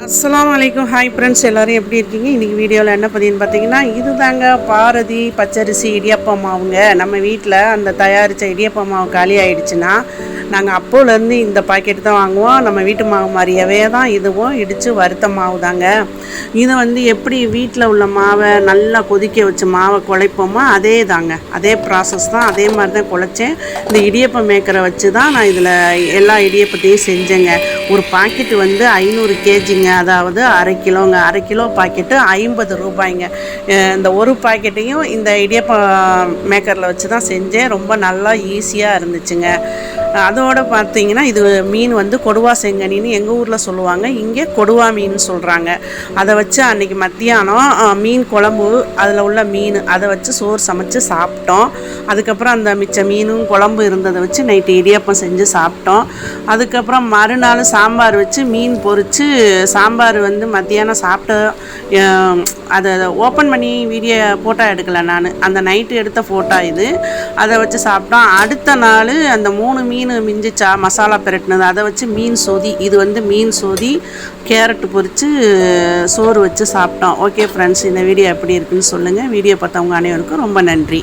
அஸ்ஸலாமு அலைக்கும். Hi friends, எல்லோரும் எப்படி இருக்கீங்க? இன்றைக்கி வீடியோவில் என்ன பதின்னு பார்த்தீங்கன்னா, இது தாங்க பாரதி பச்சரிசி இடியப்பம் மாவுங்க. நம்ம வீட்டில் அந்த தயாரித்த இடியப்பம் மாவு காலி ஆகிடுச்சுன்னா நாங்கள் அப்போலேருந்து இந்த பாக்கெட் தான் வாங்குவோம். நம்ம வீட்டு மாவு மாதிரியவே தான் இதுவும் இடித்து வறுத்த மாவு தாங்க. இதை எப்படி வீட்டில் உள்ள மாவை நல்லா கொதிக்க வச்ச மாவை குழைப்போமோ அதே தாங்க, அதே ப்ராசஸ் தான், அதே மாதிரி தான் குழைச்சேன். இந்த இடியப்பம் மேக்கரை வச்சு தான் நான் இதில் எல்லா இடியப்பத்தையும் செஞ்சேங்க. ஒரு பாக்கெட்டு 500 கேஜிங்க, அதாவது அரை கிலோங்க. அரை கிலோ பாக்கெட்டு 50 ரூபாய்ங்க. இந்த ஒரு பாக்கெட்டையும் இந்த இடியப்பம் மேக்கரில் வச்சு தான் செஞ்சேன். ரொம்ப நல்லா ஈஸியாக இருந்துச்சுங்க. அதோடு பார்த்தீங்கன்னா, இது மீன் கொடுவா செங்கனின்னு எங்கள் ஊரில் சொல்லுவாங்க, இங்கே கொடுவா மீன் சொல்கிறாங்க. அதை வச்சு அன்றைக்கி மத்தியானம் மீன் குழம்பு, அதில் உள்ள மீன் அதை வச்சு சோறு சமைச்சு சாப்பிட்டோம். அதுக்கப்புறம் அந்த மிச்ச மீனும் குழம்பு இருந்ததை வச்சு நைட்டு இடியப்பம் செஞ்சு சாப்பிட்டோம். அதுக்கப்புறம் மறுநாள் சாம்பார் வச்சு மீன் பொரித்து சாம்பார் மத்தியானம் சாப்பிட்டோம். அதை ஓப்பன் பண்ணி வீடியோ ஃபோட்டோ எடுக்கலை நான், அந்த நைட்டு எடுத்த ஃபோட்டோ இது. அதை வச்சு சாப்பிட்டோம். அடுத்த நாள் அந்த 3 மீன் மிஞ்சிச்சா மசாலா பிரட்டினது, அதை வச்சு மீன் சொதி, இது மீன் சொதி கேரட்டு பொரித்து சோறு வச்சு சாப்பிட்டோம். ஓகே ஃப்ரெண்ட்ஸ், இந்த வீடியோ எப்படி இருக்குன்னு சொல்லுங்கள். வீடியோ பார்த்தவங்க அனைவருக்கும் ரொம்ப நன்றி.